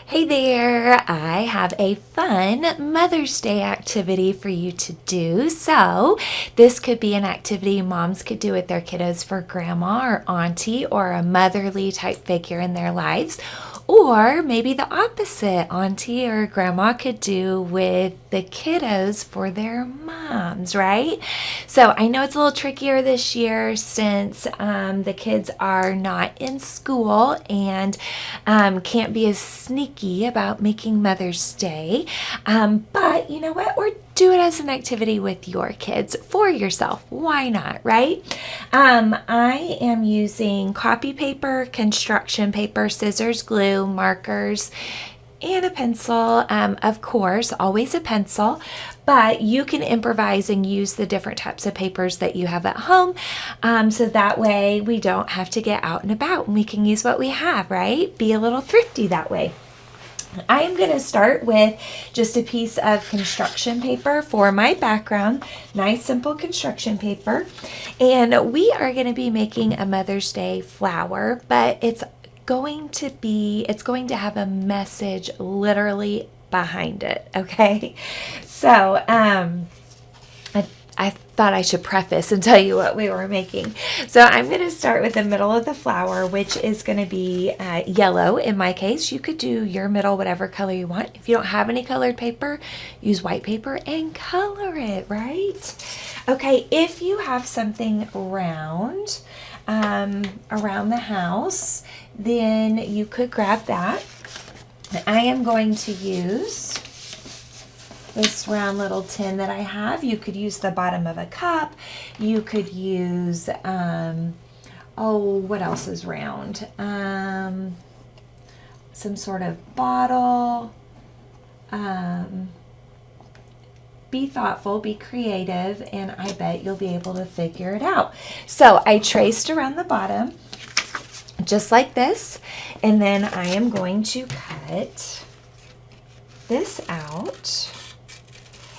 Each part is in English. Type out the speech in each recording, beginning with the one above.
Hey there, I have a fun Mother's Day activity for you to do. So this could be an activity moms could do with their kiddos for grandma or auntie or a motherly type figure in their lives. Or maybe the opposite, auntie or grandma could do with the kiddos for their moms, right? So I know it's a little trickier this year since the kids are not in school and can't be as sneaky about making Mother's Day. But you know what? Do it as an activity with your kids for yourself. Why not, right? I am using copy paper, construction paper, scissors, glue, markers, and a pencil. Of course, always a pencil, but you can improvise and use the different types of papers that you have at home. So that way we don't have to get out and about and we can use what we have, right? Be a little thrifty that way. I am going to start with just a piece of construction paper for my background. Nice, simple construction paper. And we are going to be making a Mother's Day flower, but it's going to have a message literally behind it, okay? So, I thought I should preface and tell you what we were making. So I'm going to start with the middle of the flower, which is going to be yellow in my case. You could do your middle whatever color you want. If you don't have any colored paper, use white paper and color it, right? Okay, if you have something round around the house, then you could grab that. I am going to use this round little tin that I have. You could use the bottom of a cup. You could use, what else is round? Some sort of bottle. Be thoughtful, be creative, and I bet you'll be able to figure it out. So I traced around the bottom, just like this, and then I am going to cut this out.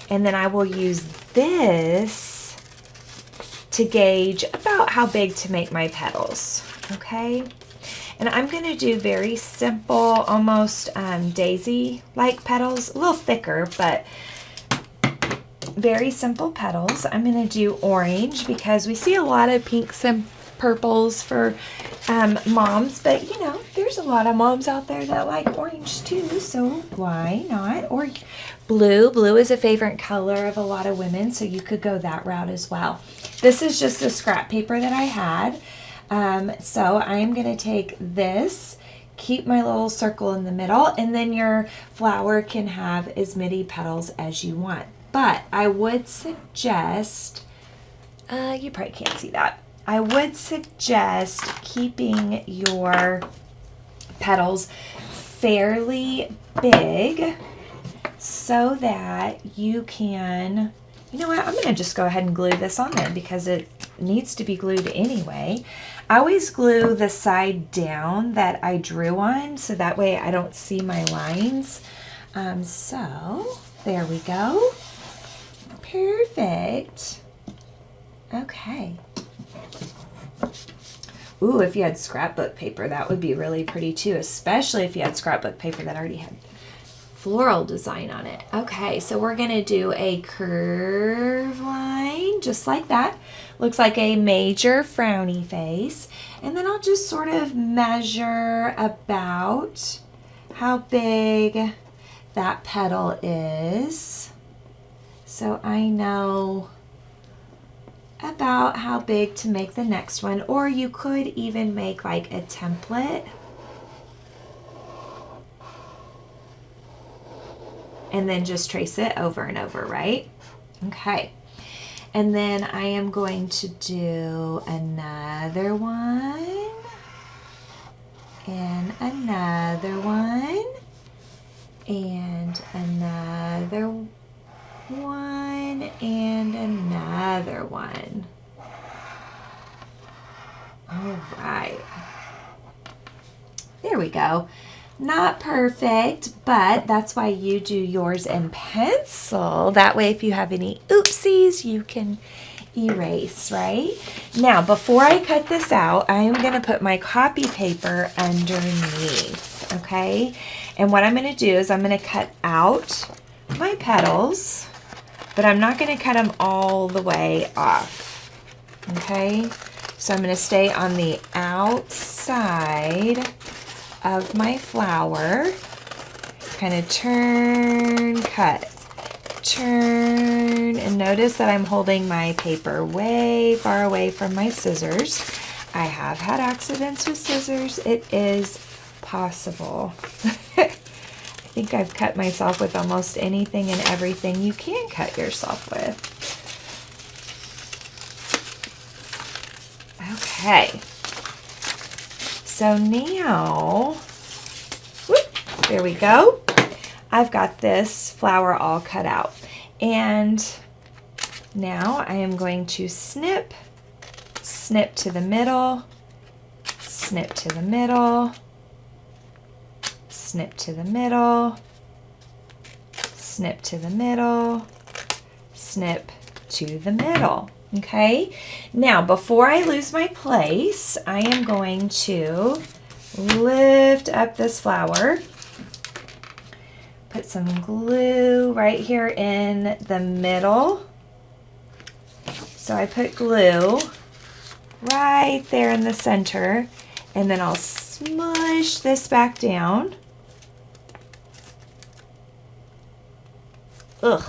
And then I will use this to gauge about how big to make my petals, okay? And I'm going to do very simple, almost daisy-like petals, a little thicker, but very simple petals. I'm going to do orange because we see a lot of pinks and purples for moms, but you know, there's a lot of moms out there that like orange too, so why not? Or blue is a favorite color of a lot of women, so you could go that route as well. This is just the scrap paper that I had, so I'm going to take this, keep my little circle in the middle, and then your flower can have as many petals as you want. But I would suggest, you probably can't see that, I would suggest keeping your petals fairly big so that you can, you know what, I'm going to just go ahead and glue this on there because it needs to be glued anyway. I always glue the side down that I drew on so that way I don't see my lines. So there we go. Perfect. Okay. Ooh, if you had scrapbook paper, that would be really pretty too, especially if you had scrapbook paper that already had floral design on it. Okay, so we're going to do a curve line, just like that. Looks like a major frowny face. And then I'll just sort of measure about how big that petal is. So I know about how big to make the next one, or you could even make like a template and then just trace it over and over, right? Okay, and then I am going to do another one and another one and another one and another one. All right, there we go. Not perfect, but that's why you do yours in pencil. That way if you have any oopsies, you can erase, right? Now, before I cut this out, I am going to put my copy paper underneath, okay? And what I'm going to do is I'm going to cut out my petals, but I'm not going to cut them all the way off. Okay, so I'm going to stay on the outside of my flower. Kind of turn, cut, turn, and notice that I'm holding my paper way far away from my scissors. I have had accidents with scissors. It is possible. I think I've cut myself with almost anything and everything you can cut yourself with. Okay. So now, whoop, there we go. I've got this flower all cut out. And now I am going to snip, snip to the middle, snip to the middle, snip to the middle, snip to the middle, snip to the middle. Okay, now before I lose my place, I am going to lift up this flower, put some glue right here in the middle. So I put glue right there in the center, and then I'll smush this back down. Ugh.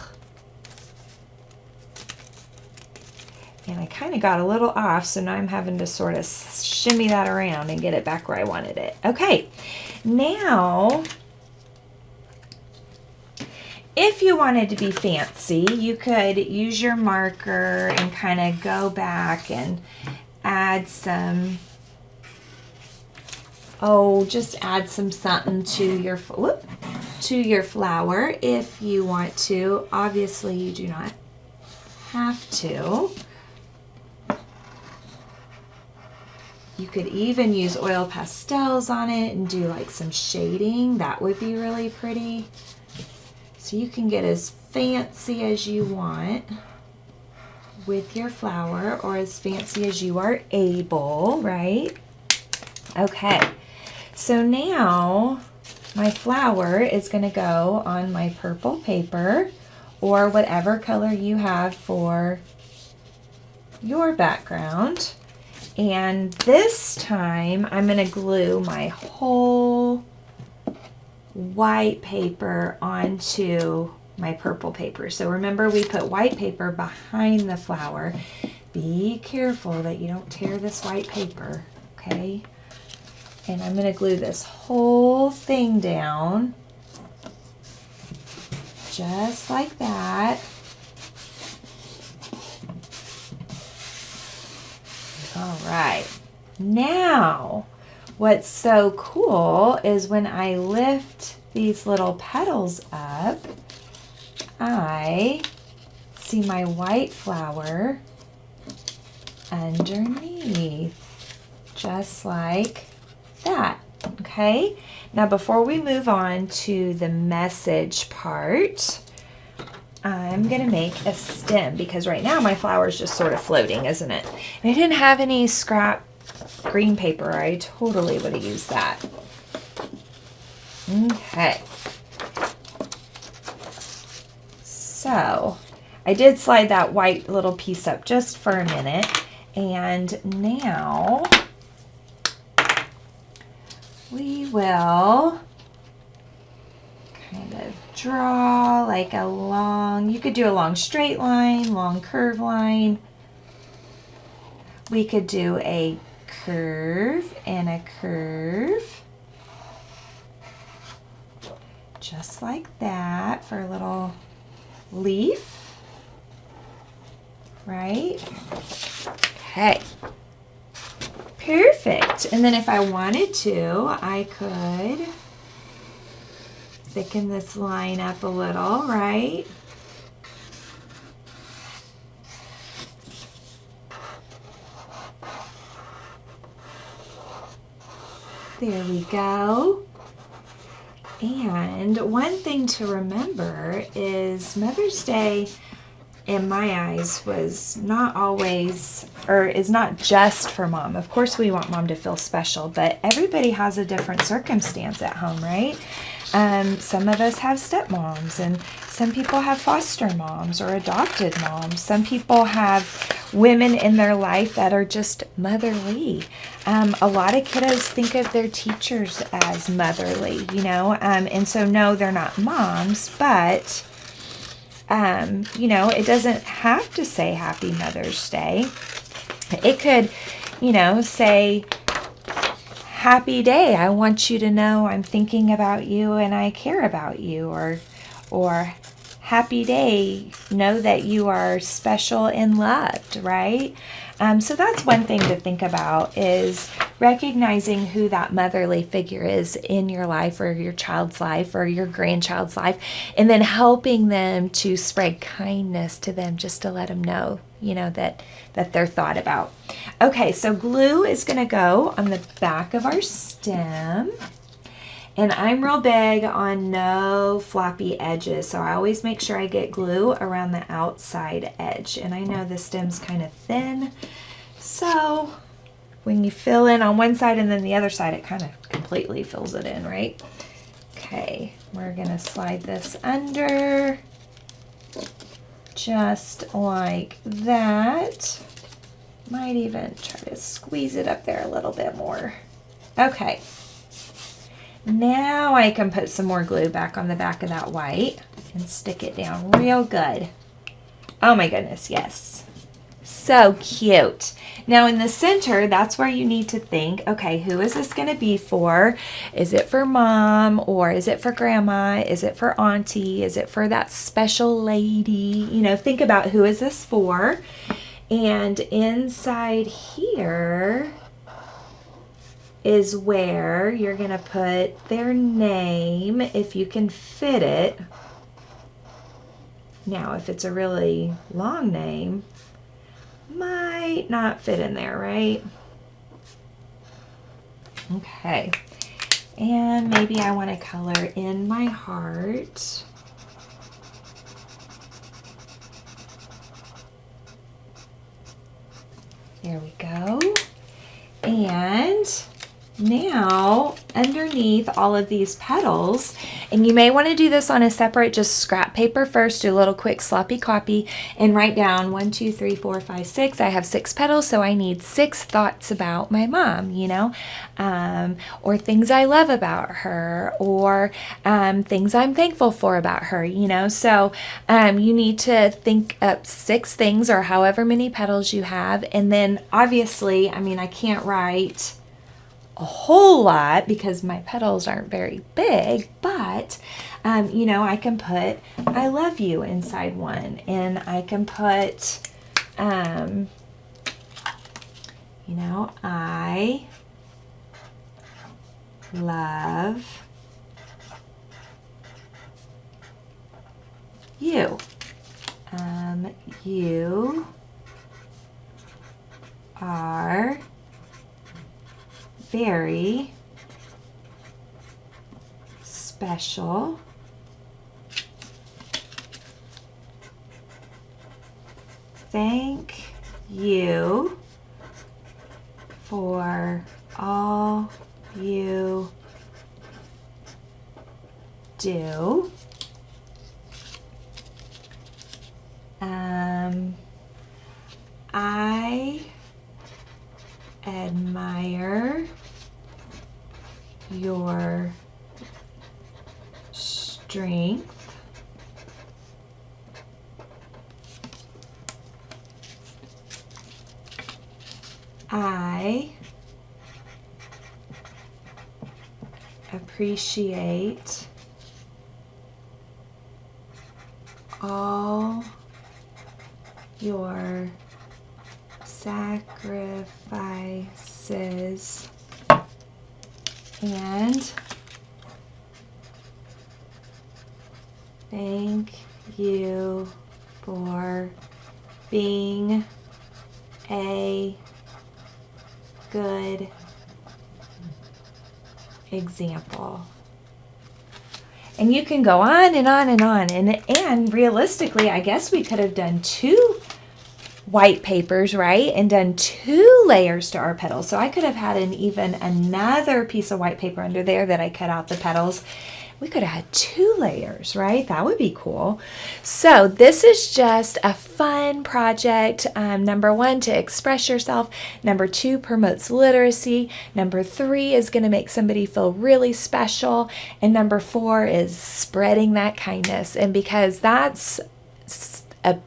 And I kind of got a little off, so now I'm having to sort of shimmy that around and get it back where I wanted it. Okay, now, if you wanted to be fancy, you could use your marker and kind of go back and add some, just add some something to your, flower if you want to. Obviously, you do not have to. You could even use oil pastels on it and do like some shading. That would be really pretty. So you can get as fancy as you want with your flower, or as fancy as you are able, right? Okay, so now my flower is going to go on my purple paper, or whatever color you have for your background. And this time I'm going to glue my whole white paper onto my purple paper. So remember, we put white paper behind the flower. Be careful that you don't tear this white paper, okay? And I'm going to glue this whole thing down just like that. All right, now what's so cool is when I lift these little petals up, I see my white flower underneath, just like that. Okay, now before we move on to the message part, I'm gonna make a stem, because right now my flower is just sort of floating, isn't it? And I didn't have any scrap green paper. I totally would have used that. Okay. So I did slide that white little piece up just for a minute, and now we will kind of draw like a long, you could do a long straight line, long curve line. We could do a curve and a curve, just like that, for a little leaf, right? Okay, perfect. And then if I wanted to, I could thicken this line up a little, right? There we go. And one thing to remember is Mother's Day, in my eyes, was not always, or is not just for mom. Of course, we want mom to feel special, but everybody has a different circumstance at home, right? Some of us have stepmoms, and some people have foster moms or adopted moms. Some people have women in their life that are just motherly. A lot of kiddos think of their teachers as motherly, you know, and so no, they're not moms, but you know, it doesn't have to say Happy Mother's Day. It could, you know, say, happy day. I want you to know I'm thinking about you and I care about you. Or happy day. Know that you are special and loved, right? So that's one thing to think about, is recognizing who that motherly figure is in your life or your child's life or your grandchild's life, and then helping them to spread kindness to them, just to let them know, you know, that they're thought about. Okay, so glue is going to go on the back of our stem. And I'm real big on no floppy edges, so I always make sure I get glue around the outside edge. And I know the stem's kind of thin, so when you fill in on one side and then the other side, it kind of completely fills it in, right? Okay, we're gonna slide this under, just like that. Might even try to squeeze it up there a little bit more. Okay. Now I can put some more glue back on the back of that white and stick it down real good. Oh my goodness, yes. So cute. Now in the center, that's where you need to think, okay, who is this going to be for? Is it for mom, or is it for grandma? Is it for auntie? Is it for that special lady? You know, think about who is this for. And inside here is where you're gonna put their name, if you can fit it. Now, if it's a really long name, might not fit in there, right? Okay, and maybe I want to color in my heart. There we go. And now underneath all of these petals, and you may want to do this on a separate just scrap paper first, do a little quick sloppy copy and write down 1, 2, 3, 4, 5, 6. I have 6 petals, so I need 6 thoughts about my mom, you know, or things I love about her, or things I'm thankful for about her, you know. So you need to think up 6 things, or however many petals you have, and then obviously, I mean, I can't write a whole lot because my petals aren't very big, but you know, I can put I love you inside one, and I can put you know, I love you. You are very special. Thank you for all you do. I admire your strength. I appreciate all your sacrifices, and thank you for being a good example. And you can go on and on and on. And realistically, I guess we could have done 2 white papers, right? And done 2 layers to our petals. So I could have had even another piece of white paper under there that I cut out the petals. We could have had 2 layers, right? That would be cool. So this is just a fun project. Number 1, to express yourself. Number 2, promotes literacy. Number 3 is going to make somebody feel really special. And number 4 is spreading that kindness. And because that's a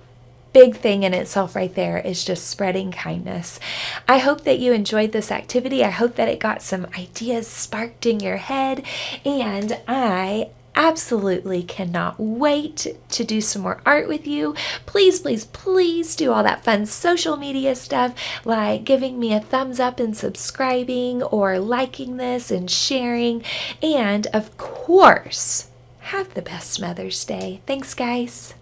big thing in itself right there, is just spreading kindness. I hope that you enjoyed this activity. I hope that it got some ideas sparked in your head, and I absolutely cannot wait to do some more art with you. Please, please, please do all that fun social media stuff, like giving me a thumbs up and subscribing, or liking this and sharing, and of course, have the best Mother's Day. Thanks, guys.